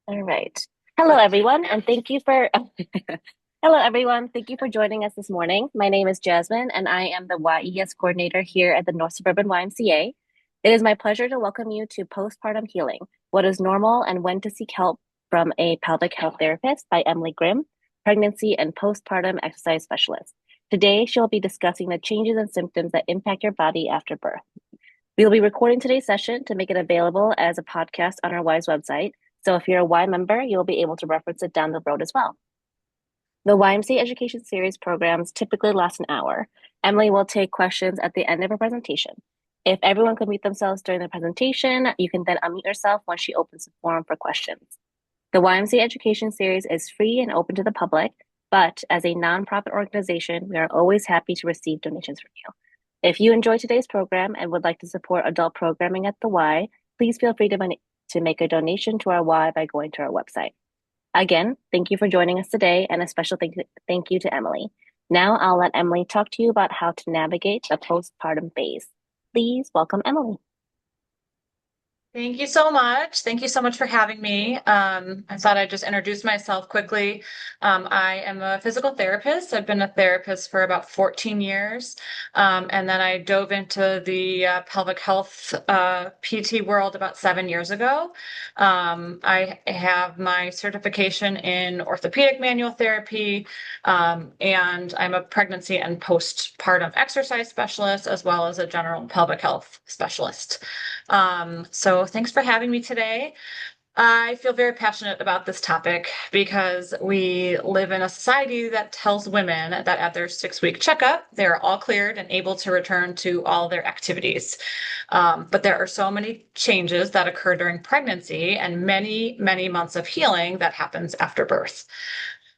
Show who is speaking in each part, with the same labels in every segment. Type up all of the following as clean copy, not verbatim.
Speaker 1: All right. Hello, everyone, and thank you for hello, everyone. Thank you for joining us this morning. My name is Jasmine, and I am the YES coordinator here at the North Suburban YMCA. It is my pleasure to welcome you to Postpartum Healing: What is Normal and When to Seek Help from a Pelvic Health Therapist by Emily Grimm, pregnancy and postpartum exercise specialist. Today, she'll be discussing the changes and symptoms that impact your body after birth. We will be recording today's session to make it available as a podcast on our WISE website. So if you're a Y member, you'll be able to reference it down the road as well. The YMCA Education Series programs typically last an hour. Emily will take questions at the end of her presentation. If everyone could mute themselves during the presentation, you can then unmute yourself once she opens the forum for questions. The YMCA Education Series is free and open to the public, but as a nonprofit organization, we are always happy to receive donations from you. If you enjoy today's program and would like to support adult programming at the Y, please feel free to make a donation to our Y by going to our website. Again, thank you for joining us today, and a special thank you to Emily. Now I'll let Emily talk to you about how to navigate the postpartum phase. Please welcome Emily.
Speaker 2: Thank you so much. Thank you so much for having me. I thought I'd just introduce myself quickly. I am a physical therapist. I've been a therapist for about 14 years. And then I dove into the pelvic health PT world about 7 years ago. I have my certification in orthopedic manual therapy, and I'm a pregnancy and postpartum exercise specialist, as well as a general pelvic health specialist. So thanks for having me today. I feel very passionate about this topic because we live in a society that tells women that at their 6-week checkup, they're all cleared and able to return to all their activities. But there are so many changes that occur during pregnancy and many, many months of healing that happens after birth.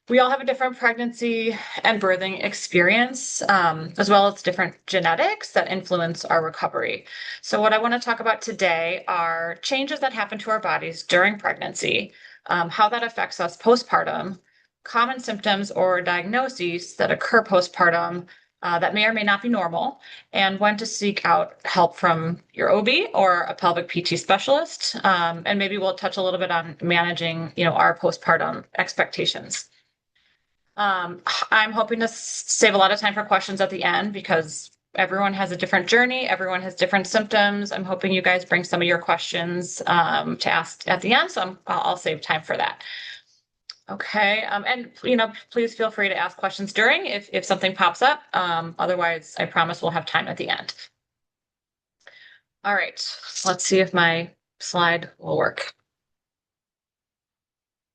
Speaker 2: We all have a different pregnancy and birthing experience, as well as different genetics that influence our recovery. So, what I want to talk about today are changes that happen to our bodies during pregnancy, how that affects us postpartum, common symptoms or diagnoses that occur postpartum that may or may not be normal, and when to seek out help from your OB or a pelvic PT specialist. And maybe we'll touch a little bit on managing, our postpartum expectations. I'm hoping to save a lot of time for questions at the end because everyone has a different journey. Everyone has different symptoms. I'm hoping you guys bring some of your questions to ask at the end. So I'll save time for that. Okay. And please feel free to ask questions during if something pops up. Otherwise, I promise we'll have time at the end. All right. Let's see if my slide will work.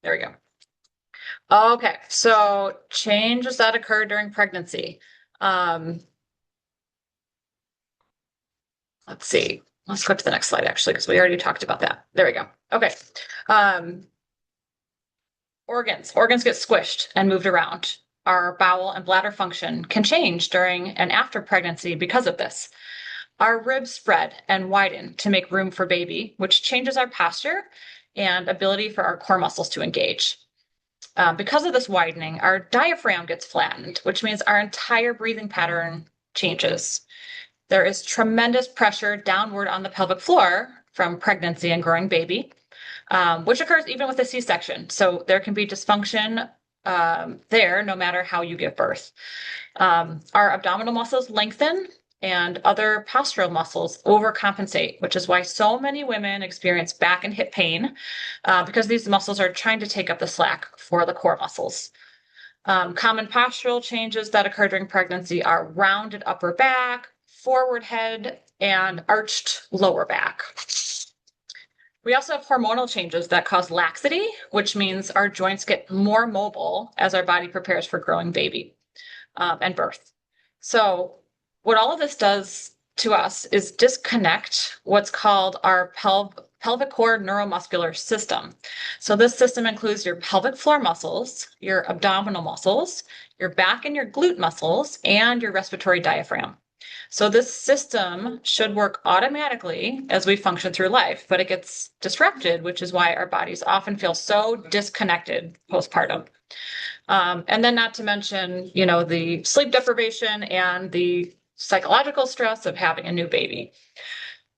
Speaker 2: There we go. Okay, so changes that occur during pregnancy. Let's see. Let's go to the next slide, actually, because we already talked about that. There we go. Okay. Organs get squished and moved around. Our bowel and bladder function can change during and after pregnancy because of this. Our ribs spread and widen to make room for baby, which changes our posture and ability for our core muscles to engage. Because of this widening, our diaphragm gets flattened, which means our entire breathing pattern changes. There is tremendous pressure downward on the pelvic floor from pregnancy and growing baby, which occurs even with a C-section. So there can be dysfunction there no matter how you give birth. Our abdominal muscles lengthen and other postural muscles overcompensate, which is why so many women experience back and hip pain because these muscles are trying to take up the slack for the core muscles. Common postural changes that occur during pregnancy are rounded upper back, forward head, and arched lower back. We also have hormonal changes that cause laxity, which means our joints get more mobile as our body prepares for growing baby and birth. So what all of this does to us is disconnect what's called our pelvic core neuromuscular system. So this system includes your pelvic floor muscles, your abdominal muscles, your back and your glute muscles, and your respiratory diaphragm. So this system should work automatically as we function through life, but it gets disrupted, which is why our bodies often feel so disconnected postpartum. And then not to mention, the sleep deprivation and the psychological stress of having a new baby.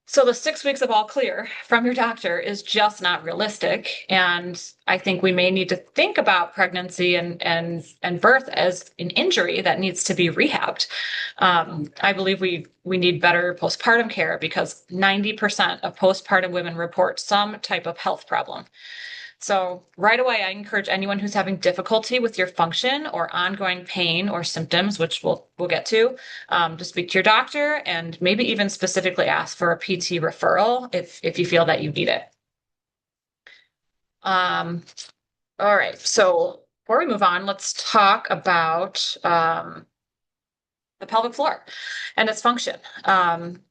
Speaker 2: So the 6 weeks of all clear from your doctor is just not realistic. And I think we may need to think about pregnancy and birth as an injury that needs to be rehabbed. I believe we need better postpartum care because 90% of postpartum women report some type of health problem. So right away, I encourage anyone who's having difficulty with your function or ongoing pain or symptoms, which we'll get to speak to your doctor and maybe even specifically ask for a PT referral if you feel that you need it. Um, all right. So before we move on, let's talk about the pelvic floor and its function.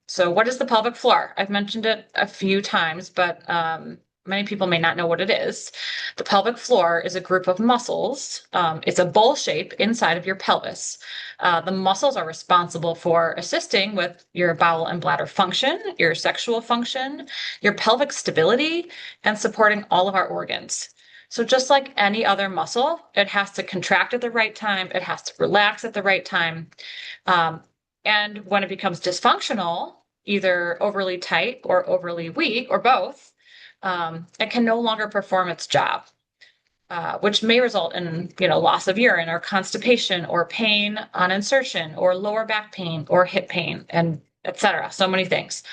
Speaker 2: So what is the pelvic floor? I've mentioned it a few times, but many people may not know what it is. The pelvic floor is a group of muscles. It's a bowl shape inside of your pelvis. The muscles are responsible for assisting with your bowel and bladder function, your sexual function, your pelvic stability, and supporting all of our organs. So just like any other muscle, it has to contract at the right time. It has to relax at the right time. Um, and when it becomes dysfunctional, either overly tight or overly weak or both, it can no longer perform its job, which may result in, loss of urine or constipation or pain on insertion or lower back pain or hip pain and etc. So many things.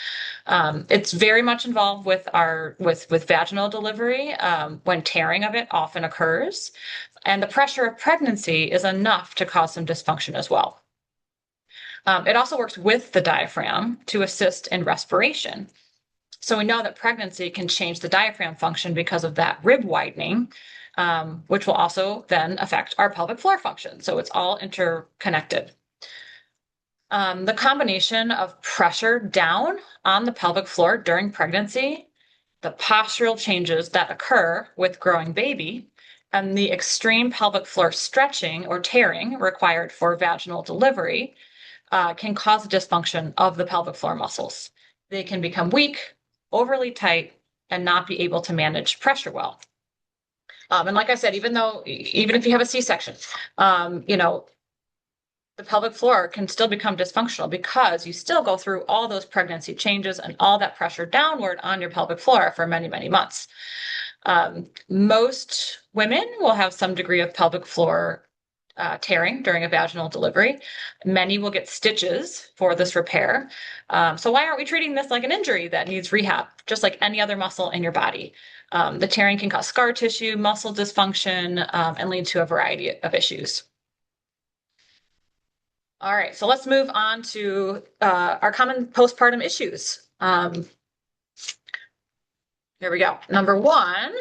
Speaker 2: It's very much involved with with vaginal delivery when tearing of it often occurs, and the pressure of pregnancy is enough to cause some dysfunction as well. It also works with the diaphragm to assist in respiration. So we know that pregnancy can change the diaphragm function because of that rib widening, which will also then affect our pelvic floor function. So it's all interconnected. The combination of pressure down on the pelvic floor during pregnancy, the postural changes that occur with growing baby, and the extreme pelvic floor stretching or tearing required for vaginal delivery can cause dysfunction of the pelvic floor muscles. They can become weak, overly tight, and not be able to manage pressure well. And like I said, even if you have a C-section, the pelvic floor can still become dysfunctional because you still go through all those pregnancy changes and all that pressure downward on your pelvic floor for many, many months. Most women will have some degree of pelvic floor tearing during a vaginal delivery. Many will get stitches for this repair. So why aren't we treating this like an injury that needs rehab, just like any other muscle in your body? The tearing can cause scar tissue, muscle dysfunction, and lead to a variety of issues. All right, so let's move on to our common postpartum issues. Here we go. Number one,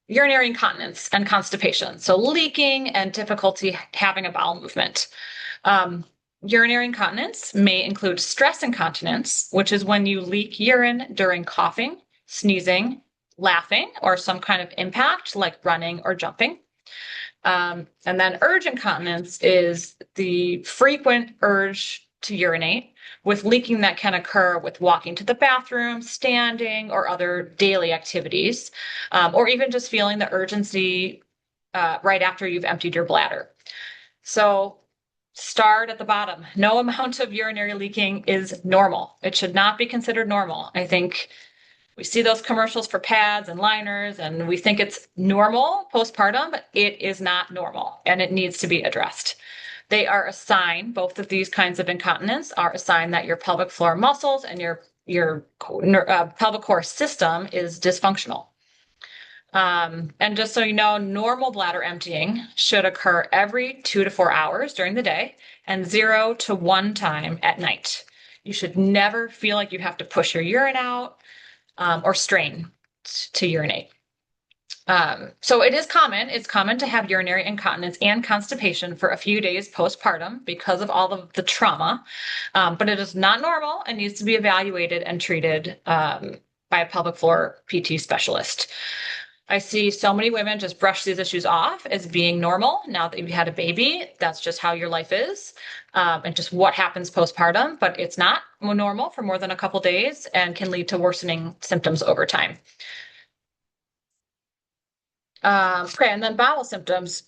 Speaker 2: urinary incontinence and constipation. So leaking and difficulty having a bowel movement. Urinary incontinence may include stress incontinence, which is when you leak urine during coughing, sneezing, laughing, or some kind of impact like running or jumping. And then urge incontinence is the frequent urge to urinate with leaking that can occur with walking to the bathroom, standing, or other daily activities, or even just feeling the urgency right after you've emptied your bladder. So start at the bottom. No amount of urinary leaking is normal. It should not be considered normal. I think we see those commercials for pads and liners, and we think it's normal postpartum, but it is not normal, and it needs to be addressed. They are a sign, both of these kinds of incontinence are a sign that your pelvic floor muscles and your pelvic core system is dysfunctional. And just so you know, normal bladder emptying should occur every 2 to 4 hours during the day and 0 to 1 time at night. You should never feel like you have to push your urine out or strain to urinate. So it's common to have urinary incontinence and constipation for a few days postpartum because of all of the trauma, but it is not normal and needs to be evaluated and treated by a pelvic floor PT specialist. I see so many women just brush these issues off as being normal now that you've had a baby. That's just how your life is, and just what happens postpartum, but it's not normal for more than a couple days and can lead to worsening symptoms over time. Okay, and then bowel symptoms.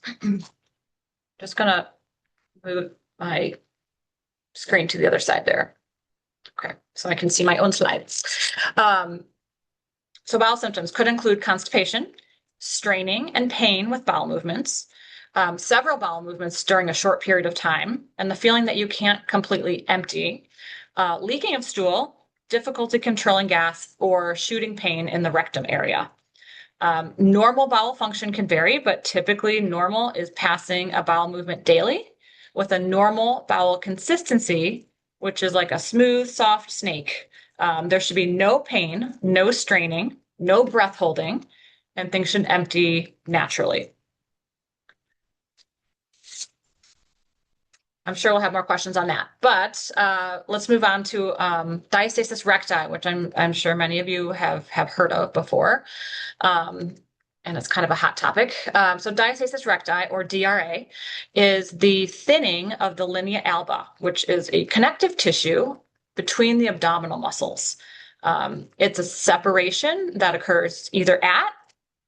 Speaker 2: Just gonna move my screen to the other side there. Okay, so I can see my own slides. Um, so bowel symptoms could include constipation, straining, and pain with bowel movements, several bowel movements during a short period of time, and the feeling that you can't completely empty, leaking of stool, difficulty controlling gas, or shooting pain in the rectum area. Normal bowel function can vary, but typically normal is passing a bowel movement daily with a normal bowel consistency, which is like a smooth, soft snake. There should be no pain, no straining, no breath holding, and things should empty naturally. I'm sure we'll have more questions on that, but let's move on to diastasis recti, which I'm sure many of you have heard of before. Um, and it's kind of a hot topic. So diastasis recti, or DRA, is the thinning of the linea alba, which is a connective tissue between the abdominal muscles. It's a separation that occurs either at,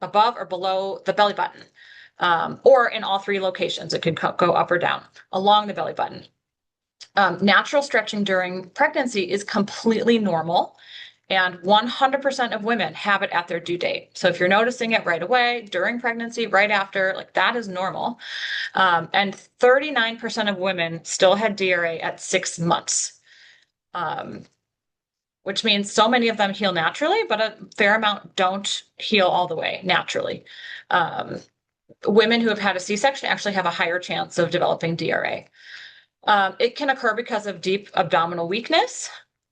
Speaker 2: above, or below the belly button, or in all three locations. It could go up or down along the belly button. Natural stretching during pregnancy is completely normal, and 100% of women have it at their due date. So if you're noticing it right away, during pregnancy, right after, like that is normal. And 39% of women still had DRA at 6 months, which means so many of them heal naturally, but a fair amount don't heal all the way naturally. Women who have had a C-section actually have a higher chance of developing DRA. It can occur because of deep abdominal weakness,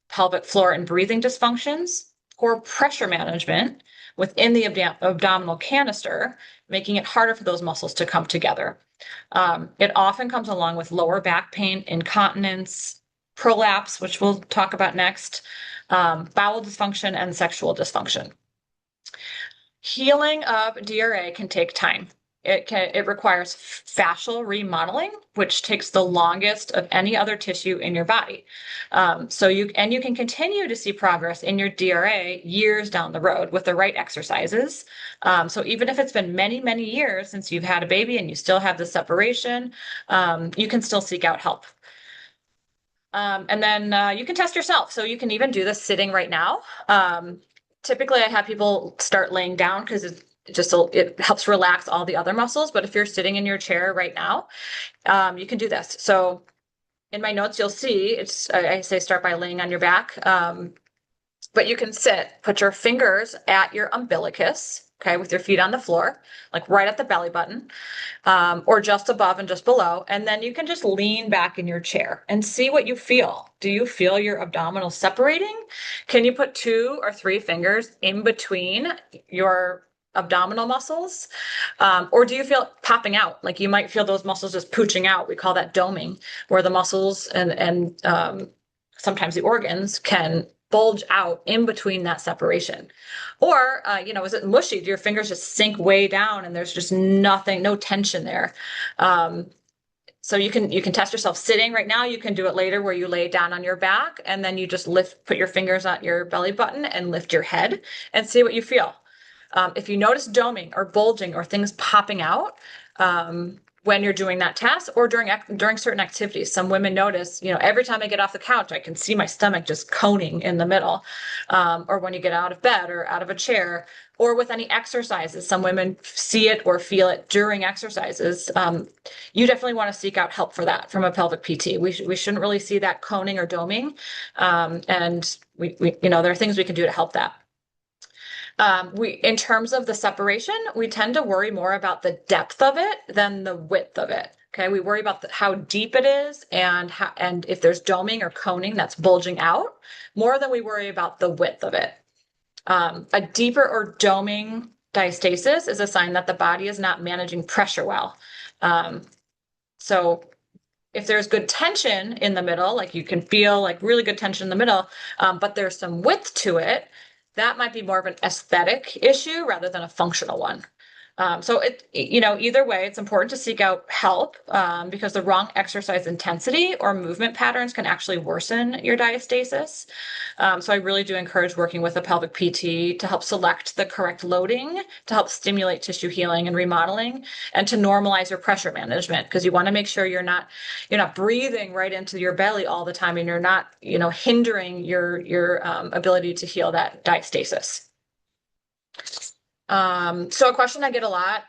Speaker 2: pelvic floor and breathing dysfunctions, poor pressure management within the abdominal canister, making it harder for those muscles to come together. It often comes along with lower back pain, incontinence, prolapse, which we'll talk about next, bowel dysfunction, and sexual dysfunction. Healing of DRA can take time. It requires fascial remodeling, which takes the longest of any other tissue in your body. So you can continue to see progress in your DRA years down the road with the right exercises. So even if it's been many, many years since you've had a baby and you still have the separation, you can still seek out help. And then you can test yourself. So you can even do this sitting right now. Typically, I have people start laying down because it helps relax all the other muscles. But if you're sitting in your chair right now, you can do this. So in my notes, you'll see I say start by laying on your back. But you can sit, put your fingers at your umbilicus, okay, with your feet on the floor, like right at the belly button, or just above and just below. And then you can just lean back in your chair and see what you feel. Do you feel your abdominal separating? Can you put 2 or 3 fingers in between your abdominal muscles? Or do you feel popping out? Like you might feel those muscles just pooching out. We call that doming, where the muscles and sometimes the organs can bulge out in between that separation. Or, is it mushy? Do your fingers just sink way down and there's just nothing, no tension there? So you can test yourself sitting right now. You can do it later where you lay down on your back and then you just put your fingers on your belly button and lift your head and see what you feel. If you notice doming or bulging or things popping out, when you're doing that test or during certain activities. Some women notice, every time I get off the couch, I can see my stomach just coning in the middle. Or when you get out of bed or out of a chair, or with any exercises, some women see it or feel it during exercises. You definitely want to seek out help for that from a pelvic PT. We shouldn't really see that coning or doming. And there are things we can do to help that. In terms of the separation, we tend to worry more about the depth of it than the width of it. Okay, we worry about how deep it is and if there's doming or coning that's bulging out more than we worry about the width of it. A deeper or doming diastasis is a sign that the body is not managing pressure well. So if there's good tension in the middle, like you can feel like really good tension in the middle, but there's some width to it, that might be more of an aesthetic issue rather than a functional one. Either way, it's important to seek out help because the wrong exercise intensity or movement patterns can actually worsen your diastasis. So I really do encourage working with a pelvic PT to help select the correct loading, to help stimulate tissue healing and remodeling, and to normalize your pressure management because you want to make sure you're not breathing right into your belly all the time, and you're not hindering your ability to heal that diastasis. So a question I get a lot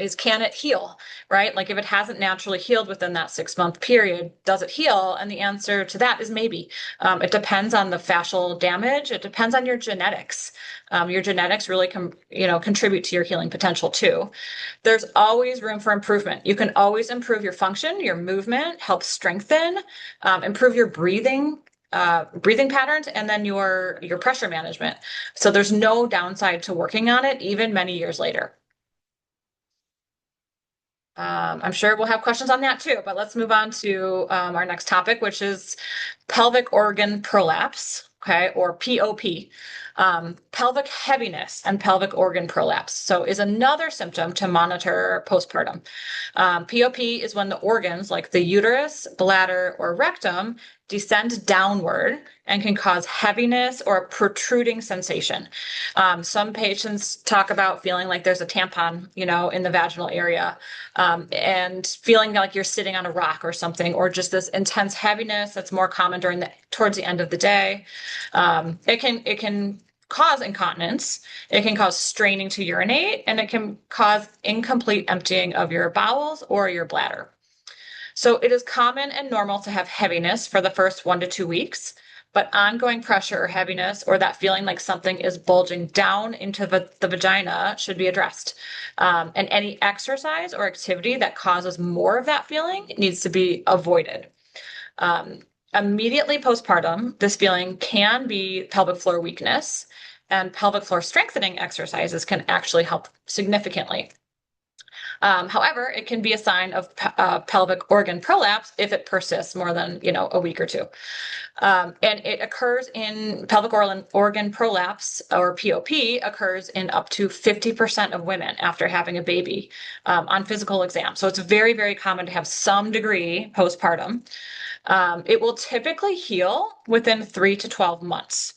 Speaker 2: is, can it heal, right? Like if it hasn't naturally healed within that 6-month period, does it heal? And the answer to that is maybe. It depends on the fascial damage. It depends on your genetics. Your genetics really contribute to your healing potential too. There's always room for improvement. You can always improve your function, your movement, help strengthen, improve your breathing patterns, and then your pressure management. So there's no downside to working on it, even many years later. I'm sure we'll have questions on that too, but let's move on to our next topic, which is pelvic organ prolapse, okay, or POP. Pelvic heaviness and pelvic organ prolapse. So is another symptom to monitor postpartum. POP is when the organs like the uterus, bladder, or rectum descend downward and can cause heaviness or a protruding sensation. Some patients talk about feeling like there's a tampon, in the vaginal area, and feeling like you're sitting on a rock or something, or just this intense heaviness that's more common towards the end of the day. It can cause incontinence. It can cause straining to urinate, and it can cause incomplete emptying of your bowels or your bladder. So it is common and normal to have heaviness for the first 1 to 2 weeks, but ongoing pressure or heaviness or that feeling like something is bulging down into the vagina should be addressed. And any exercise or activity that causes more of that feeling needs to be avoided. Immediately postpartum, this feeling can be pelvic floor weakness, and pelvic floor strengthening exercises can actually help significantly. However, it can be a sign of pelvic organ prolapse if it persists more than a week or two. And it occurs in pelvic organ prolapse, or POP, occurs in up to 50% of women after having a baby on physical exam. So it's very, very common to have some degree postpartum. It will typically heal within 3 to 12 months.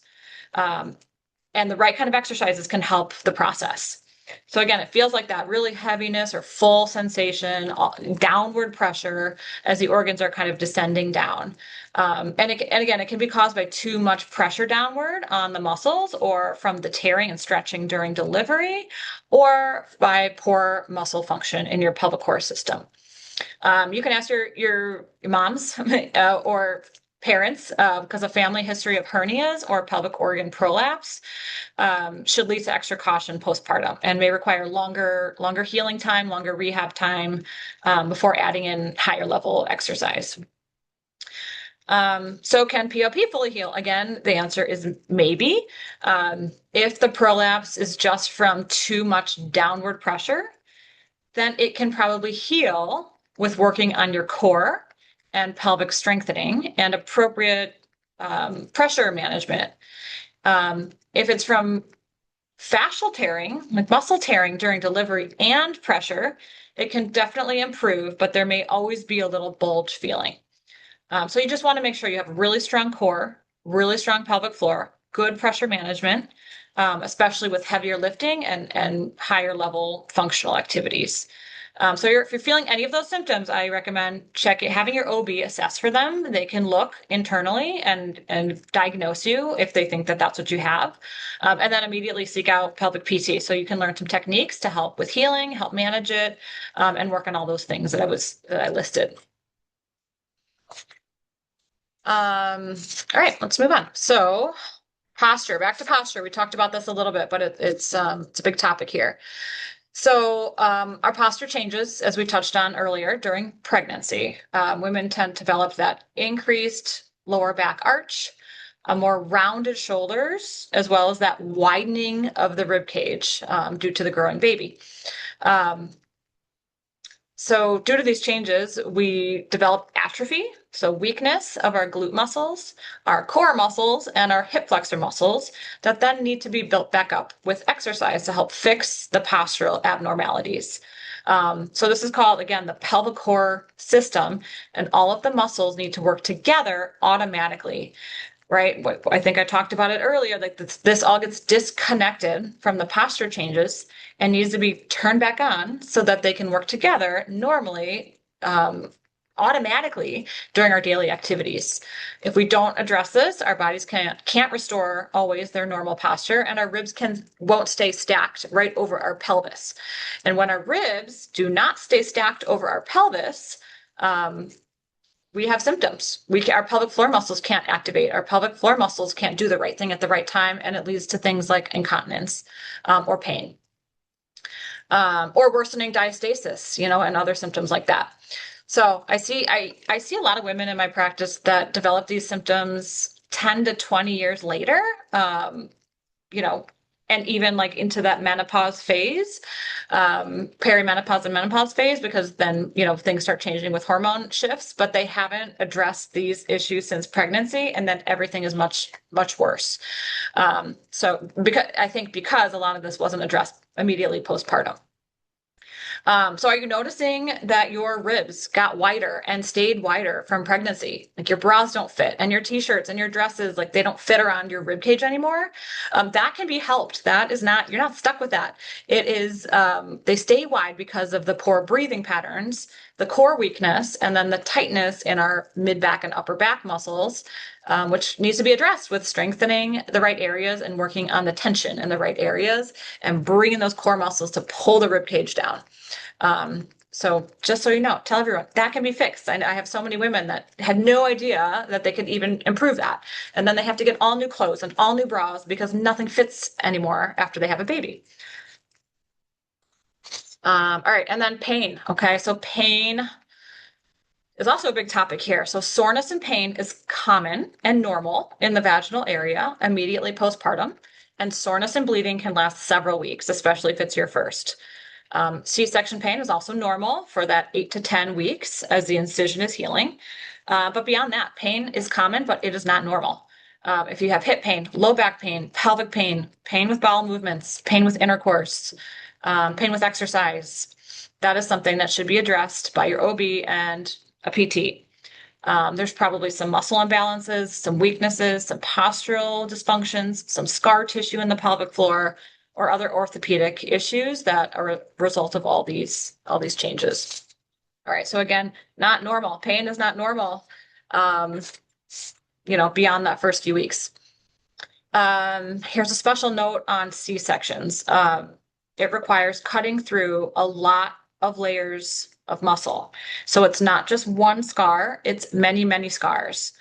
Speaker 2: And the right kind of exercises can help the process. So again, it feels like that really heaviness or full sensation, downward pressure as the organs are kind of descending down. And again, it can be caused by too much pressure downward on the muscles, or from the tearing and stretching during delivery, or by poor muscle function in your pelvic core system. You can ask your moms or parents, because a family history of hernias or pelvic organ prolapse should lead to extra caution postpartum and may require longer healing time, longer rehab time before adding in higher level exercise. So can POP fully heal? Again, the answer is maybe. If the prolapse is just from too much downward pressure, then it can probably heal with working on your core and pelvic strengthening and appropriate pressure management. If it's from fascial tearing, like muscle tearing during delivery and pressure, it can definitely improve, but there may always be a little bulge feeling. So you just want to make sure you have a really strong core, really strong pelvic floor, good pressure management, especially with heavier lifting and higher level functional activities. So if you're feeling any of those symptoms, I recommend having your OB assess for them. They can look internally and diagnose you if they think that that's what you have, and then immediately seek out pelvic PT so you can learn some techniques to help with healing, help manage it, and work on all those things that I listed. All right, let's move on. So posture, back to posture. We talked about this a little bit, but it's a big topic here. So our posture changes, as we touched on earlier, during pregnancy. Women tend to develop that increased lower back arch, a more rounded shoulders, as well as that widening of the rib cage due to the growing baby. So due to these changes, we develop atrophy So weakness of our glute muscles, our core muscles, and our hip flexor muscles that then need to be built back up with exercise to help fix the postural abnormalities. So this is called, again, the pelvic core system, and all of the muscles need to work together automatically, right? I think I talked about it earlier, like this all gets disconnected from the posture changes and needs to be turned back on so that they can work together normally, automatically during our daily activities. If we don't address this, our bodies can't restore always their normal posture, and our ribs won't stay stacked right over our pelvis. And when our ribs do not stay stacked over our pelvis, we have symptoms. Our pelvic floor muscles can't activate. Our pelvic floor muscles can't do the right thing at the right time, and it leads to things like incontinence, or pain, or worsening diastasis, and other symptoms like that. So I see a lot of women in my practice that develop these symptoms 10 to 20 years later, you know, and even like into that menopause phase, perimenopause and menopause phase, because then, things start changing with hormone shifts, but they haven't addressed these issues since pregnancy, and then everything is much, much worse. So because a lot of this wasn't addressed immediately postpartum. So are you noticing that your ribs got wider and stayed wider from pregnancy? Like your bras don't fit, and your t-shirts and your dresses, like they don't fit around your rib cage anymore. That can be helped. That is not, you're not stuck with that. It is, they stay wide because of the poor breathing patterns, the core weakness, and then the tightness in our mid back and upper back muscles, which needs to be addressed with strengthening the right areas and working on the tension in the right areas and bringing those core muscles to pull the rib cage down. So just so you know, tell everyone that can be fixed. I have so many women that had no idea that they could even improve that. And then they have to get all new clothes and all new bras because nothing fits anymore after they have a baby. All right. And then pain. Okay. So pain is also a big topic here. So soreness and pain is common and normal in the vaginal area immediately postpartum. And soreness and bleeding can last several weeks, especially if it's your first. C-section pain is also normal for that 8 to 10 weeks as the incision is healing. But beyond that, pain is common, but it is not normal. If you have hip pain, low back pain, pelvic pain, pain with bowel movements, pain with intercourse, pain with exercise, that is something that should be addressed by your OB and a PT. There's probably some muscle imbalances, some weaknesses, some postural dysfunctions, some scar tissue in the pelvic floor, or other orthopedic issues that are a result of all these changes. All right, so again, not normal. Pain is not normal, beyond that first few weeks. Here's a special note on C-sections. It requires cutting through a lot of layers of muscle. So it's not just one scar, it's many, many scars.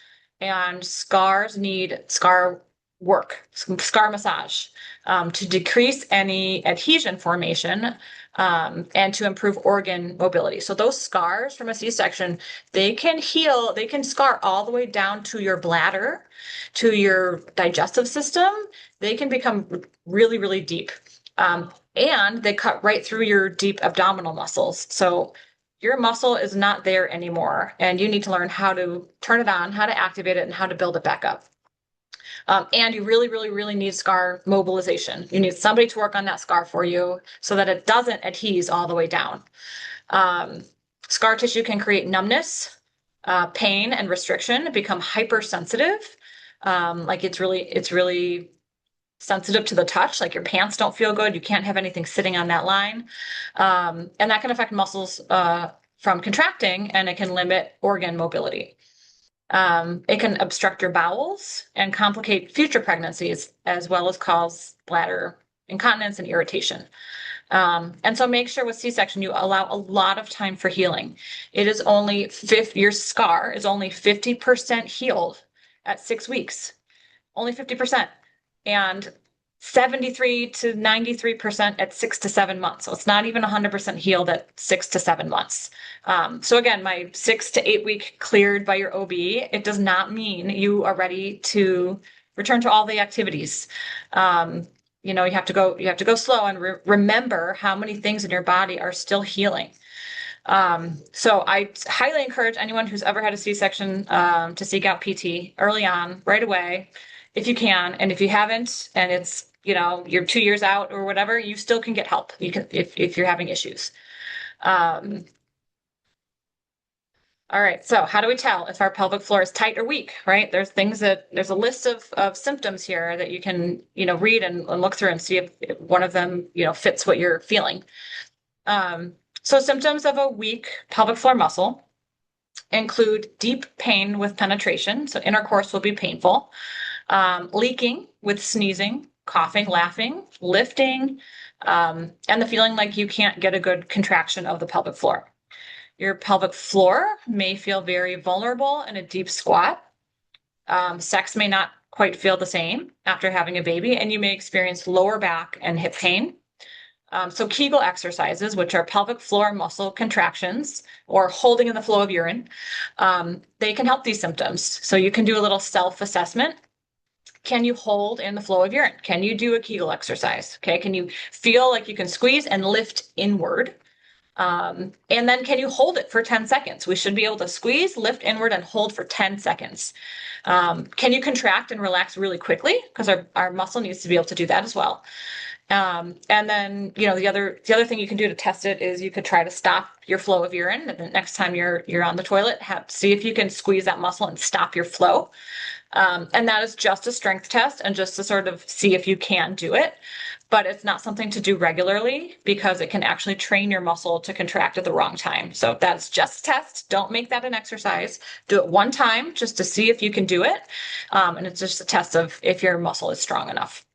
Speaker 2: And scars need scar work, scar massage, to decrease any adhesion formation, and to improve organ mobility. So those scars from a C-section, they can heal, they can scar all the way down to your bladder, to your digestive system. They can become really, really deep. And they cut right through your deep abdominal muscles. So your muscle is not there anymore, and you need to learn how to turn it on, how to activate it, and how to build it back up. And you really, really, really need scar mobilization. You need somebody to work on that scar for you so that it doesn't adhere all the way down. Scar tissue can create numbness, pain, and restriction, become hypersensitive. Like it's really sensitive to the touch, like your pants don't feel good. You can't have anything sitting on that line. And that can affect muscles from contracting, and it can limit organ mobility. It can obstruct your bowels and complicate future pregnancies, as well as cause bladder incontinence and irritation. And so make sure with C-section, you allow a lot of time for healing. It is only your scar is only 50% healed at 6 weeks, only 50%, and 73 to 93% at 6 to 7 months. So it's not even 100% healed at 6 to 7 months. So again, my 6 to 8 week cleared by your OB, it does not mean you are ready to return to all the activities. You have to go slow and remember how many things in your body are still healing. So I highly encourage anyone who's ever had a C-section to seek out PT early on, right away, if you can. And if you haven't, and it's, you're 2 years out or whatever, you still can get help. You can if you're having issues. Um, all right. So how do we tell if our pelvic floor is tight or weak, right? There's a list of symptoms here that you can, read and look through and see if one of them, fits what you're feeling. So symptoms of a weak pelvic floor muscle include deep pain with penetration. So intercourse will be painful, leaking with sneezing, coughing, laughing, lifting, and the feeling like you can't get a good contraction of the pelvic floor. Your pelvic floor may feel very vulnerable in a deep squat. Sex may not quite feel the same after having a baby, and you may experience lower back and hip pain. So Kegel exercises, which are pelvic floor muscle contractions or holding in the flow of urine, they can help these symptoms. So you can do a little self-assessment. Can you hold in the flow of urine? Can you do a Kegel exercise? Okay. Can you feel like you can squeeze and lift inward? And then can you hold it for 10 seconds? We should be able to squeeze, lift inward, and hold for 10 seconds. Can you contract and relax really quickly? Because our muscle needs to be able to do that as well. And then, the other thing you can do to test it is you could try to stop your flow of urine. And the next time you're on the toilet, see if you can squeeze that muscle and stop your flow. And that is just a strength test and just to sort of see if you can do it. But it's not something to do regularly because it can actually train your muscle to contract at the wrong time. So that's just a test. Don't make that an exercise. Do it one time just to see if you can do it. And it's just a test of if your muscle is strong enough.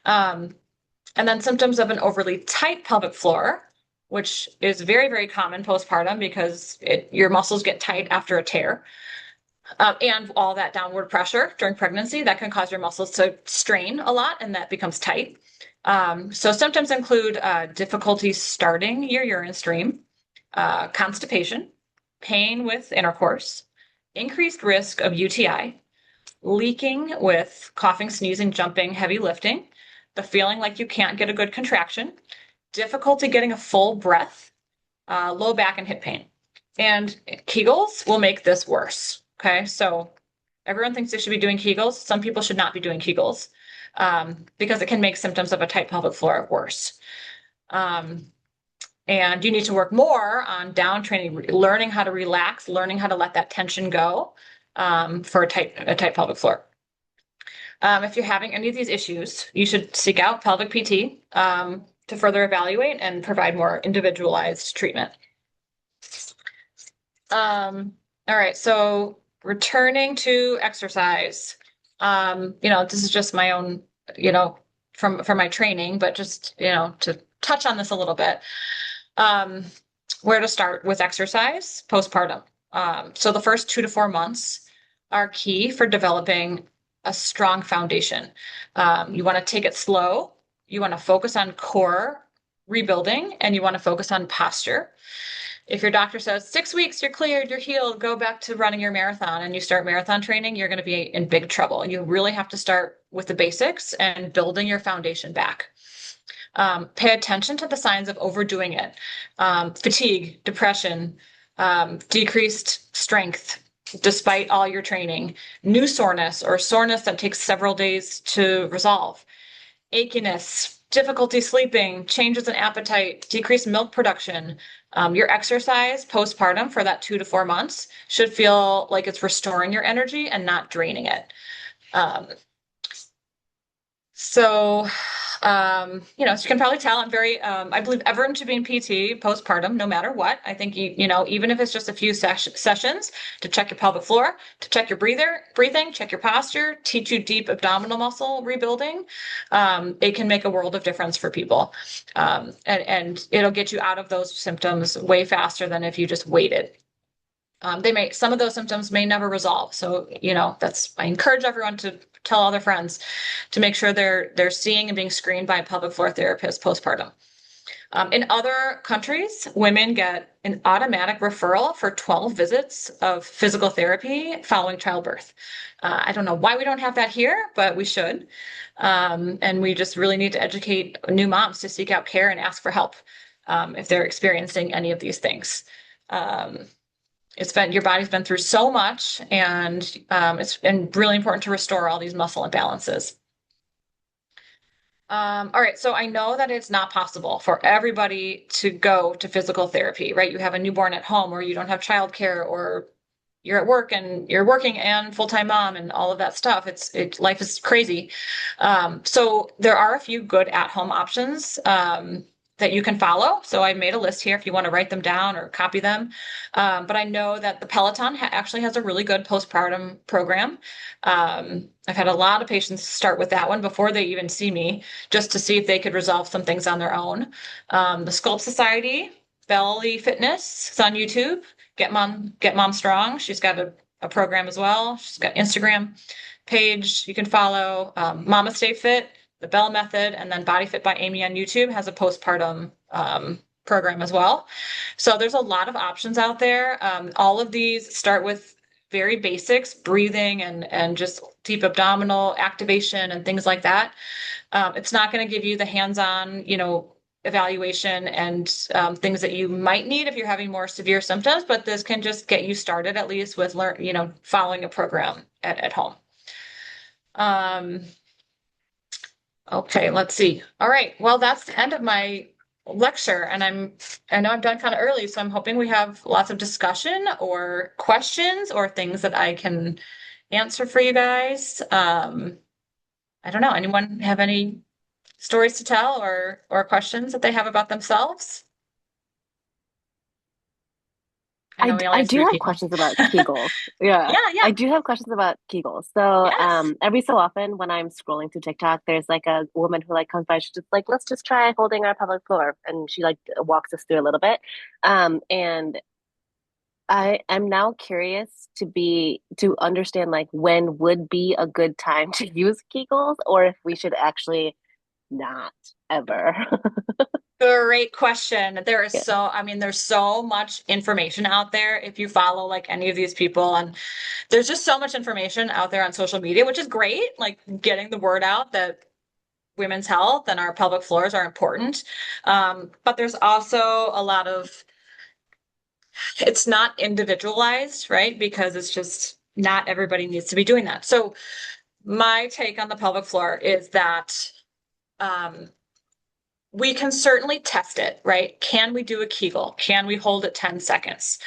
Speaker 2: And then symptoms of an overly tight pelvic floor, which is very, very common postpartum because your muscles get tight after a tear. And all that downward pressure during pregnancy that can cause your muscles to strain a lot and that becomes tight. So symptoms include difficulty starting your urine stream, constipation, pain with intercourse, increased risk of UTI, leaking with coughing, sneezing, jumping, heavy lifting, the feeling like you can't get a good contraction, difficulty getting a full breath, low back and hip pain. And Kegels will make this worse. Okay, so everyone thinks they should be doing Kegels. Some people should not be doing Kegels because it can make symptoms of a tight pelvic floor worse. And you need to work more on down training, learning how to relax, learning how to let that tension go for a tight pelvic floor. If you're having any of these issues, you should seek out pelvic PT to further evaluate and provide more individualized treatment. All right, so returning to exercise. This is just my own, from my training, but just, to touch on this a little bit. Where to start with exercise postpartum. So the first 2 to 4 months are key for developing a strong foundation. You want to take it slow. You want to focus on core rebuilding, and you want to focus on posture. If your doctor says 6 weeks, you're cleared, you're healed, go back to running your marathon, and you start marathon training, you're going to be in big trouble. You really have to start with the basics and building your foundation back. Pay attention to the signs of overdoing it. Fatigue, depression, decreased strength despite all your training, new soreness or soreness that takes several days to resolve, achiness, difficulty sleeping, changes in appetite, decreased milk production. Your exercise postpartum for that 2 to 4 months should feel like it's restoring your energy and not draining it. As you can probably tell, I'm very, I believe everyone should be in PT postpartum, no matter what. I think, even if it's just a few sessions to check your pelvic floor, to check your breathing, check your posture, teach you deep abdominal muscle rebuilding, it can make a world of difference for people. And it'll get you out of those symptoms way faster than if you just waited. Some of those symptoms may never resolve. So, I encourage everyone to tell all their friends to make sure they're seeing and being screened by a pelvic floor therapist postpartum. In other countries, women get an automatic referral for 12 visits of physical therapy following childbirth. I don't know why we don't have that here, but we should. And we just really need to educate new moms to seek out care and ask for help. if they're experiencing any of these things. Um, your body's been through so much, and it's been really important to restore all these muscle imbalances. All right, so I know that it's not possible for everybody to go to physical therapy, right? You have a newborn at home, or you don't have childcare, or you're at work and you're working and full-time mom and all of that stuff. Life is crazy. So there are a few good at-home options that you can follow. So I made a list here if you want to write them down or copy them. But I know that the Peloton actually has a really good postpartum program. I've had a lot of patients start with that one before they even see me, just to see if they could resolve some things on their own. The Sculpt Society, Belly Fitness, is on YouTube. Get Mom Strong. She's got a program as well. She's got Instagram page you can follow. Mama Stay Fit, the Bell Method, and then Body Fit by Amy on YouTube has a postpartum program as well. So there's a lot of options out there. All of these start with very basics, breathing and just deep abdominal activation and things like that. It's not going to give you the hands-on, evaluation and things that you might need if you're having more severe symptoms, but this can just get you started at least with following a program at home. Um, okay, let's see. All right, well, that's the end of my lecture, and I know I'm done kind of early, so I'm hoping we have lots of discussion or questions or things that I can answer for you guys. I don't know. Anyone have any stories to tell or questions that they have about themselves? I know we only
Speaker 1: I
Speaker 2: have
Speaker 1: do
Speaker 2: three
Speaker 1: have
Speaker 2: people.
Speaker 1: questions about Kegels. Yeah,
Speaker 2: Yeah, yeah.
Speaker 1: I do have questions about Kegels. So,
Speaker 2: Yes.
Speaker 1: every so often when I'm scrolling through TikTok, there's like a woman who like comes by. She's just like, "Let's just try holding our pelvic floor," and she like walks us through a little bit. And I am now curious to understand like when would be a good time to use Kegels, or if we should actually not ever.
Speaker 2: Great question.
Speaker 1: Yeah.
Speaker 2: There's so much information out there if you follow like any of these people, and there's just so much information out there on social media, which is great, like getting the word out that women's health and our pelvic floors are important. But there's also a lot of, it's not individualized, right? Because it's just not everybody needs to be doing that. So my take on the pelvic floor is that um, we can certainly test it, right? Can we do a Kegel? Can we hold it 10 seconds?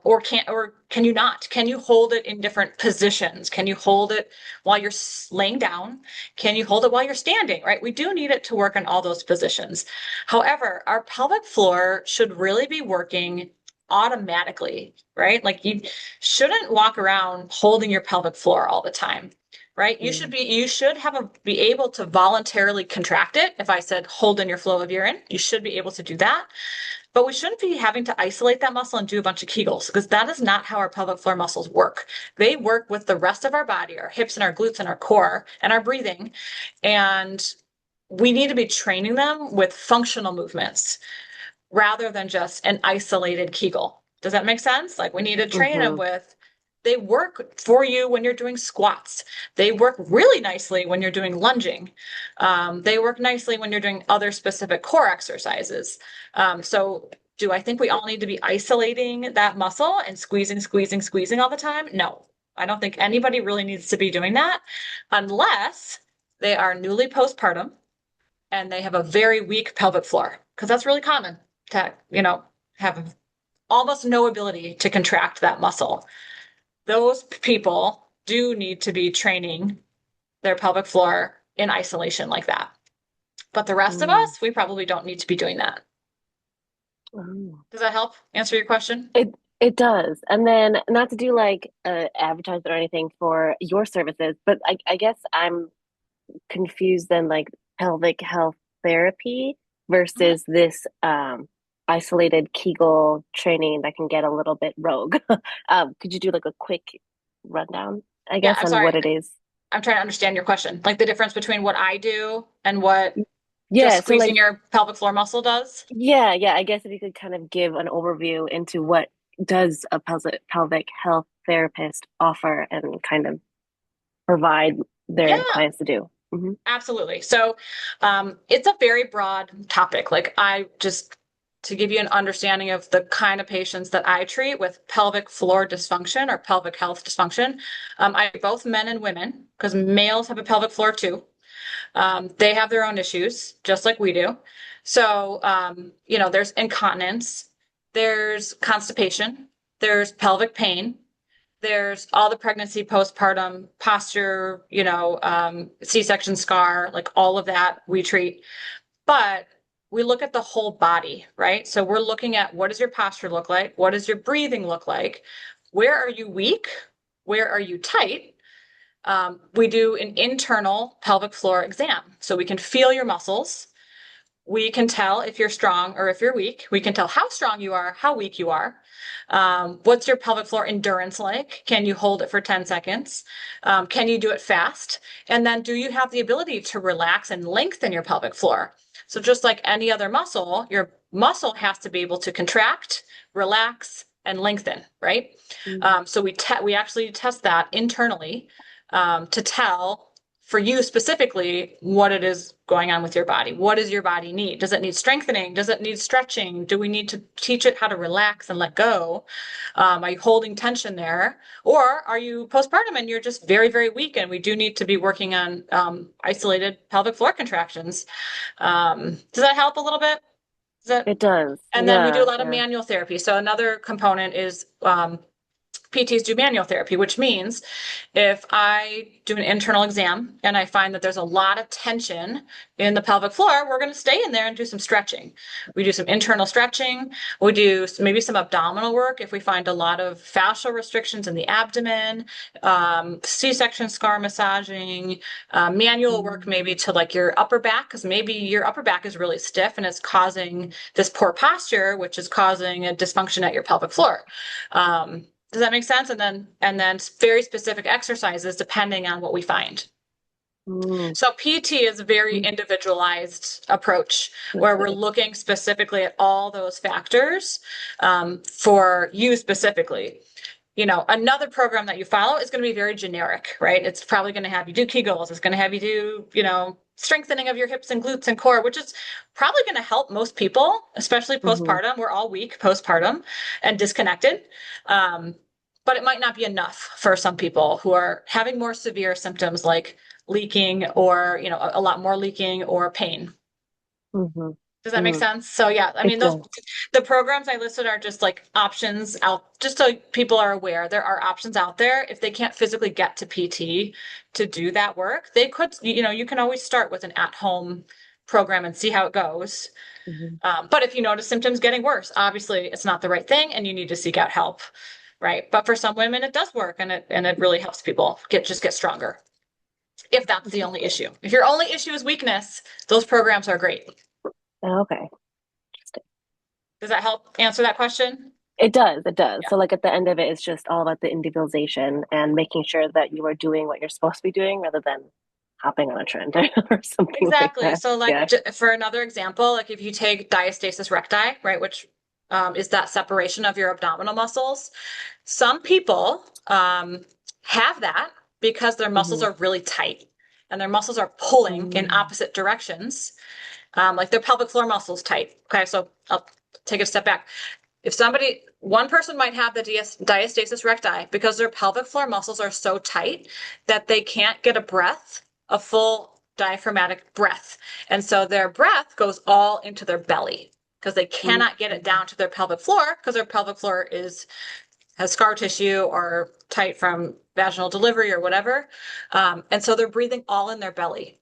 Speaker 2: Or can you not? Can you hold it in different positions? Can you hold it while you're laying down? Can you hold it while you're standing, right? We do need it to work in all those positions. However, our pelvic floor should really be working automatically, right? Like you shouldn't walk around holding your pelvic floor all the time. Right?
Speaker 1: Mm.
Speaker 2: You should be able to voluntarily contract it. If I said hold in your flow of urine, you should be able to do that. But we shouldn't be having to isolate that muscle and do a bunch of Kegels because that is not how our pelvic floor muscles work. They work with the rest of our body, our hips and our glutes and our core and our breathing. And we need to be training them with functional movements rather than just an isolated Kegel. Does that make sense? Like we need to train them
Speaker 1: Hmm.
Speaker 2: with, they work for you when you're doing squats. They work really nicely when you're doing lunging. They work nicely when you're doing other specific core exercises. So do I think we all need to be isolating that muscle and squeezing all the time? No, I don't think anybody really needs to be doing that unless they are newly postpartum and they have a very weak pelvic floor, because that's really common to, have almost no ability to contract that muscle. Those people do need to be training their pelvic floor in isolation like that. But the rest of
Speaker 1: Mm.
Speaker 2: us, we probably don't need to be doing that.
Speaker 1: Oh.
Speaker 2: Does that help answer your question?
Speaker 1: It does. And then not to do like advertisement or anything for your services, but I guess I'm confused then like pelvic health therapy
Speaker 2: Mhm.
Speaker 1: versus this isolated Kegel training that can get a little bit rogue. Could you do like a quick rundown, I
Speaker 2: Yeah,
Speaker 1: guess,
Speaker 2: I'm
Speaker 1: on
Speaker 2: sorry.
Speaker 1: what it is?
Speaker 2: I'm trying to understand your question. Like the difference between what I do and what just
Speaker 1: Yeah, so
Speaker 2: squeezing
Speaker 1: like
Speaker 2: your pelvic floor muscle does.
Speaker 1: yeah, I guess if you could kind of give an overview into what does a pelvic health therapist offer and kind of provide their
Speaker 2: Yeah.
Speaker 1: clients to do. Hmm.
Speaker 2: Absolutely. So, it's a very broad topic. Like to give you an understanding of the kind of patients that I treat with pelvic floor dysfunction or pelvic health dysfunction, I treat both men and women because males have a pelvic floor too. They have their own issues, just like we do. So, there's incontinence, there's constipation, there's pelvic pain, there's all the pregnancy, postpartum, posture, C-section scar, like all of that we treat. But we look at the whole body, right? So we're looking at what does your posture look like? What does your breathing look like? Where are you weak? Where are you tight? We do an internal pelvic floor exam. So we can feel your muscles. We can tell if you're strong or if you're weak. We can tell how strong you are, how weak you are. What's your pelvic floor endurance like? Can you hold it for 10 seconds? Can you do it fast? And then do you have the ability to relax and lengthen your pelvic floor? So just like any other muscle, your muscle has to be able to contract, relax, and lengthen, right? So we actually test that internally to tell for you specifically what it is going on with your body. What does your body need? Does it need strengthening? Does it need stretching? Do we need to teach it how to relax and let go? Are you holding tension there? Or are you postpartum and you're just very, very weak and we do need to be working on isolated pelvic floor contractions? Does that help a little bit? Does that,
Speaker 1: It does.
Speaker 2: and then we do a
Speaker 1: Yeah.
Speaker 2: lot of
Speaker 1: Yeah.
Speaker 2: manual therapy. So another component is PTs do manual therapy, which means if I do an internal exam and I find that there's a lot of tension in the pelvic floor, we're going to stay in there and do some stretching. We do some internal stretching. We do maybe some abdominal work if we find a lot of fascial restrictions in the abdomen, C-section scar massaging, manual work
Speaker 1: Mm.
Speaker 2: maybe to like your upper back, because maybe your upper back is really stiff and it's causing this poor posture, which is causing a dysfunction at your pelvic floor. Does that make sense? And then very specific exercises depending on what we find.
Speaker 1: Mm.
Speaker 2: So PT is a very
Speaker 1: Mm.
Speaker 2: individualized approach
Speaker 1: That's
Speaker 2: where we're
Speaker 1: nice.
Speaker 2: looking specifically at all those factors for you specifically. Another program that you follow is going to be very generic, right? It's probably going to have you do Kegels. It's going to have you do, strengthening of your hips and glutes and core, which is probably going to help most people, especially
Speaker 1: Hmm.
Speaker 2: postpartum. We're all weak postpartum and disconnected. Um, but it might not be enough for some people who are having more severe symptoms like leaking or, a lot more leaking or pain.
Speaker 1: Hmm.
Speaker 2: Does that make
Speaker 1: Mm.
Speaker 2: sense? So yeah, I
Speaker 1: It
Speaker 2: mean those
Speaker 1: does.
Speaker 2: the programs I listed are just like options out just so people are aware there are options out there. If they can't physically get to PT to do that work, they could, you can always start with an at-home program and see how it goes.
Speaker 1: Hmm.
Speaker 2: But if you notice symptoms getting worse, obviously it's not the right thing and you need to seek out help, right? But for some women it does work and it really helps people get stronger if that's the only issue. If your only issue is weakness, those programs are great.
Speaker 1: Okay.
Speaker 2: Does that help answer that question?
Speaker 1: It does. It does.
Speaker 2: Yeah,
Speaker 1: So, like at the end of it, it's just all about the individualization and making sure that you are doing what you're supposed to be doing rather than hopping on a trend or something like
Speaker 2: exactly.
Speaker 1: that.
Speaker 2: So, like,
Speaker 1: Yeah.
Speaker 2: for another example, like if you take diastasis recti, right, which is that separation of your abdominal muscles, some people have that because their muscles
Speaker 1: Hmm.
Speaker 2: are really tight and their muscles are pulling in
Speaker 1: Mm.
Speaker 2: opposite directions, like their pelvic floor muscles tight. Okay, so I'll take a step back. If one person might have the diastasis recti because their pelvic floor muscles are so tight that they can't get a full diaphragmatic breath. And so their breath goes all into their belly because they
Speaker 1: Mm.
Speaker 2: cannot get it down to their pelvic floor because their pelvic floor has scar tissue or tight from vaginal delivery or whatever. And so they're breathing all in their belly.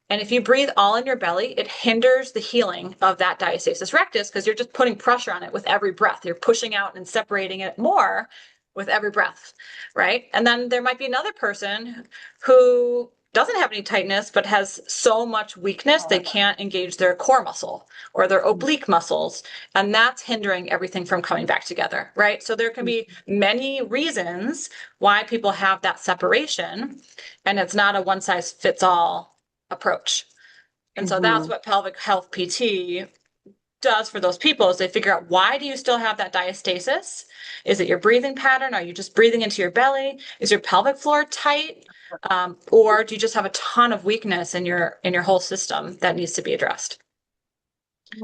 Speaker 2: And if you breathe all in your belly, it hinders the healing of that diastasis rectus because you're just putting pressure on it with every breath. You're pushing out and separating it more with every breath, right? And then there might be another person who doesn't have any tightness but has so much weakness they can't engage their core muscle or their oblique muscles, and that's hindering everything from coming back together, right? So there can be many reasons why people have that separation, and it's not a one size fits all approach. And so that's
Speaker 1: Mm-hmm.
Speaker 2: what pelvic health PT does for those people is they figure out why do you still have that diastasis? Is it your breathing pattern? Are you just breathing into your belly? Is your pelvic floor tight? Or do you just have a ton of weakness in your whole system that needs to be addressed?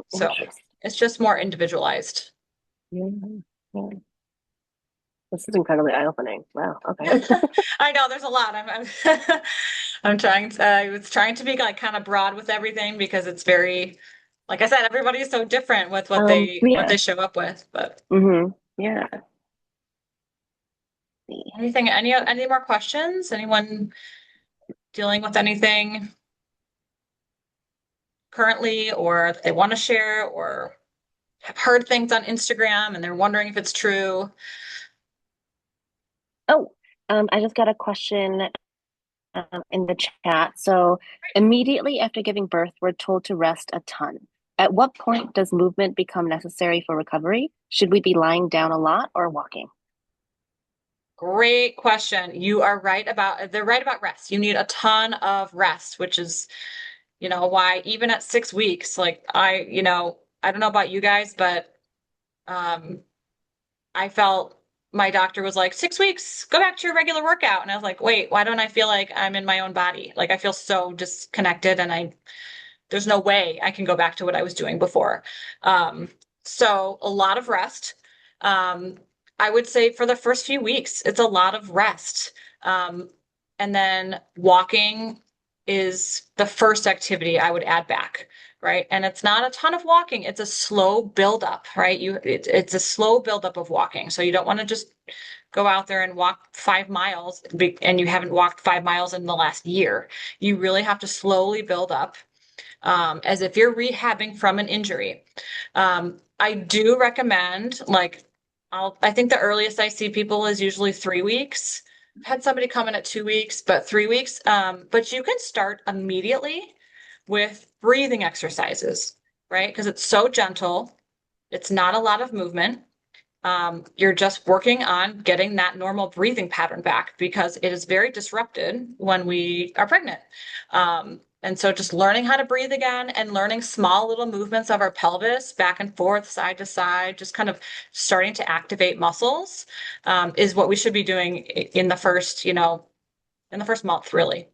Speaker 2: So
Speaker 1: Interesting.
Speaker 2: it's just more individualized.
Speaker 1: Yeah. Yeah. This is incredibly eye-opening. Wow. Okay.
Speaker 2: I know there's a lot. I'm trying to, I was trying to be like kind of broad with everything because it's very, like I said, everybody is so different with what
Speaker 1: Yeah.
Speaker 2: they show up with. But
Speaker 1: Yeah.
Speaker 2: anything, any more questions? Anyone dealing with anything currently or that they want to share or have heard things on Instagram and they're wondering if it's true?
Speaker 1: Oh, I just got a question in the chat. So, immediately after giving birth, we're told to rest a ton. At what point does movement become necessary for recovery? Should we be lying down a lot or walking?
Speaker 2: Great question. You are right about, they're right about rest. You need a ton of rest, which is, why even at 6 weeks, like I don't know about you guys, but um, I felt my doctor was like, 6 weeks, go back to your regular workout. And I was like, wait, why don't I feel like I'm in my own body? Like I feel so disconnected and there's no way I can go back to what I was doing before. Um, so a lot of rest. Um, I would say for the first few weeks, it's a lot of rest. Um, and then walking is the first activity I would add back, right? And it's not a ton of walking, it's a slow buildup, right? It's a slow buildup of walking. So you don't want to just go out there and walk 5 miles and you haven't walked 5 miles in the last year. You really have to slowly build up as if you're rehabbing from an injury. I do recommend, like, I think the earliest I see people is usually 3 weeks. I've had somebody come in at 2 weeks, but 3 weeks. But you can start immediately with breathing exercises, right? Because it's so gentle. It's not a lot of movement. You're just working on getting that normal breathing pattern back because it is very disrupted when we are pregnant. And so just learning how to breathe again and learning small little movements of our pelvis back and forth, side to side, just kind of starting to activate muscles, is what we should be doing in the first, in the first month, really.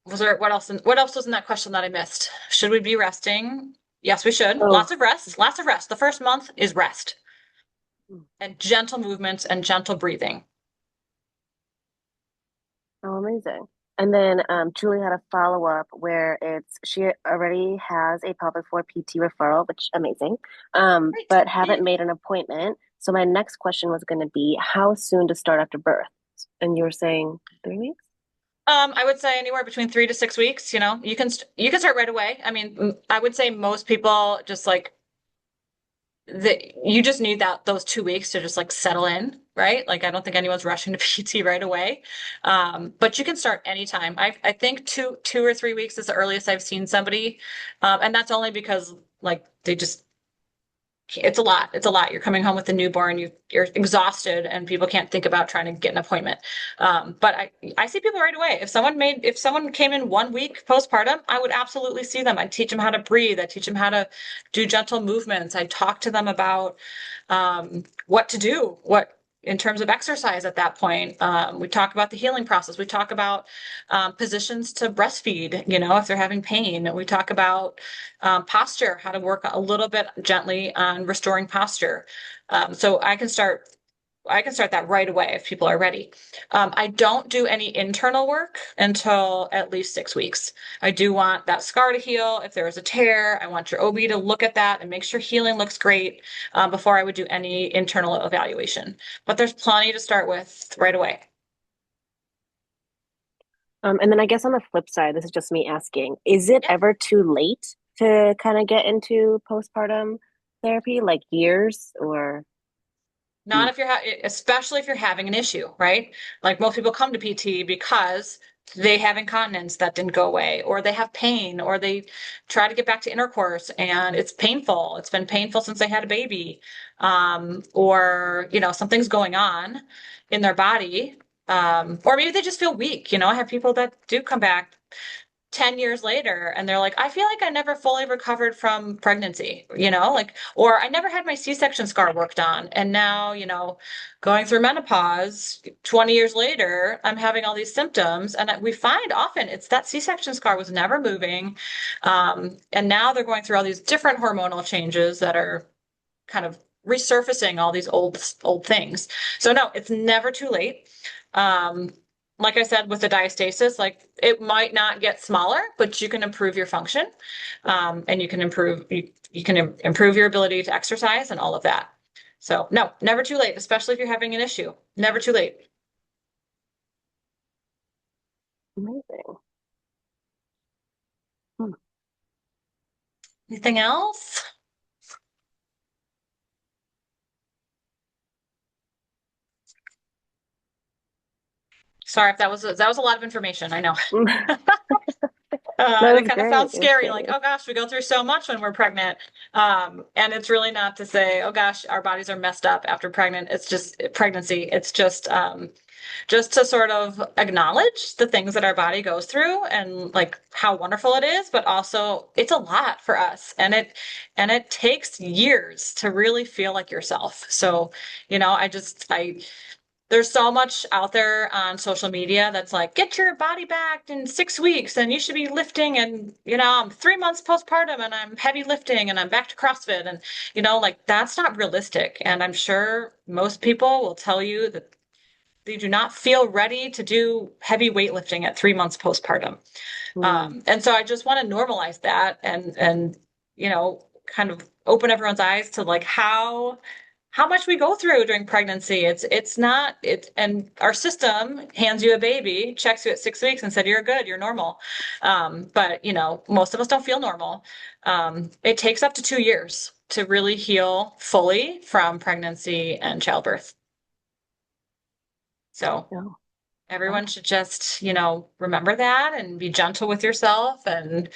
Speaker 2: What else was in that question that I missed? Should we be resting? Yes, we should.
Speaker 1: Oh,
Speaker 2: Lots of rest, lots of rest. The first month is rest and gentle movements and gentle breathing.
Speaker 1: oh, amazing. And then Julie had a follow-up where she already has a pelvic floor PT referral, which amazing,
Speaker 2: Great.
Speaker 1: but haven't made an appointment. So my next question was going to be how soon to start after birth? And you were saying 3 weeks?
Speaker 2: I would say anywhere between 3 to 6 weeks. You can start right away. I mean, I would say most people just like you just need those 2 weeks to just like settle in, right? Like I don't think anyone's rushing to PT right away. But you can start anytime. I think two or 3 weeks is the earliest I've seen somebody. And that's only because like they just it's a lot. It's a lot. You're coming home with a newborn, you're exhausted, and people can't think about trying to get an appointment. But I see people right away. If someone came in 1 week postpartum, I would absolutely see them. I'd teach them how to breathe. I'd teach them how to do gentle movements. I'd talk to them about what to do, what in terms of exercise at that point. We talk about the healing process. We talk about positions to breastfeed, if they're having pain. We talk about posture, how to work a little bit gently on restoring posture. So I can start that right away if people are ready. I don't do any internal work until at least 6 weeks. I do want that scar to heal. If there is a tear, I want your OB to look at that and make sure healing looks great before I would do any internal evaluation. But there's plenty to start with right away.
Speaker 1: And then I guess on the flip side, this is just me asking, is it
Speaker 2: Yeah.
Speaker 1: ever too late to kind of get into postpartum therapy, like years or?
Speaker 2: Not if especially if you're having an issue, right? Like most people come to PT because they have incontinence that didn't go away, or they have pain, or they try to get back to intercourse and it's painful. It's been painful since they had a baby. Or, something's going on in their body. Or maybe they just feel weak. I have people that do come back 10 years later and they're like, I feel like I never fully recovered from pregnancy, like, or I never had my C-section scar worked on. And now, going through menopause, 20 years later, I'm having all these symptoms. And we find often it's that C-section scar was never moving. And now they're going through all these different hormonal changes that are kind of resurfacing all these old things. So no, it's never too late. Um, like I said, with the diastasis, like it might not get smaller, but you can improve your function, and you can improve your ability to exercise and all of that. So no, never too late, especially if you're having an issue. Never too late.
Speaker 1: Amazing. Hmm.
Speaker 2: Anything else? Sorry if that was a lot of information. I know.
Speaker 1: That
Speaker 2: And it
Speaker 1: was
Speaker 2: kind of
Speaker 1: great.
Speaker 2: sounds
Speaker 1: It was
Speaker 2: scary, like,
Speaker 1: great.
Speaker 2: oh gosh, we go through so much when we're pregnant. And it's really not to say, oh gosh, our bodies are messed up after pregnant. It's just pregnancy. It's just to sort of acknowledge the things that our body goes through and like how wonderful it is, but also it's a lot for us. And it takes years to really feel like yourself. So, I there's so much out there on social media that's like, get your body back in 6 weeks and you should be lifting. And, I'm 3 months postpartum and I'm heavy lifting and I'm back to CrossFit. And, like that's not realistic. And I'm sure most people will tell you that they do not feel ready to do heavy weightlifting at 3 months postpartum.
Speaker 1: Hmm.
Speaker 2: And so I just want to normalize that and kind of open everyone's eyes to like how much we go through during pregnancy. It's not it and our system hands you a baby, checks you at 6 weeks and said you're good, you're normal. But most of us don't feel normal. It takes up to 2 years to really heal fully from pregnancy and childbirth. So
Speaker 1: Oh,
Speaker 2: everyone
Speaker 1: wow.
Speaker 2: should just, remember that and be gentle with yourself and,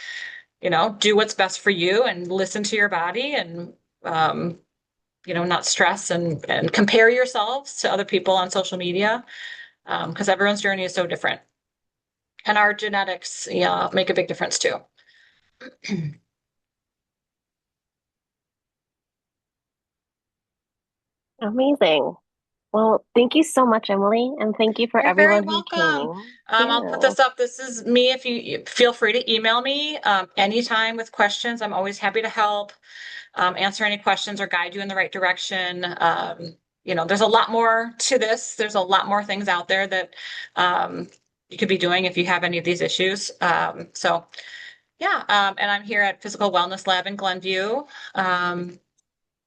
Speaker 2: do what's best for you and listen to your body and, um, not stress and compare yourselves to other people on social media, because everyone's journey is so different. And our genetics, yeah, make a big difference too.
Speaker 1: Amazing. Well, thank you so much, Emily, and thank you for
Speaker 2: You're very
Speaker 1: everyone who
Speaker 2: welcome.
Speaker 1: came.
Speaker 2: I'll put
Speaker 1: Yeah.
Speaker 2: this up. This is me. If you feel free to email me anytime with questions, I'm always happy to help. Answer any questions or guide you in the right direction. There's a lot more to this. There's a lot more things out there that you could be doing if you have any of these issues. So yeah, and I'm here at Physical Wellness Lab in Glenview.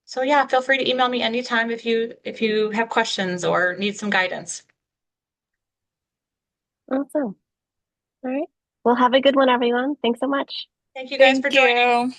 Speaker 2: So yeah, feel free to email me anytime if you have questions or need some guidance.
Speaker 1: Awesome. All right. Well, have a good one, everyone. Thanks so much.
Speaker 2: Thank you guys for
Speaker 3: Thank
Speaker 2: joining.
Speaker 3: you.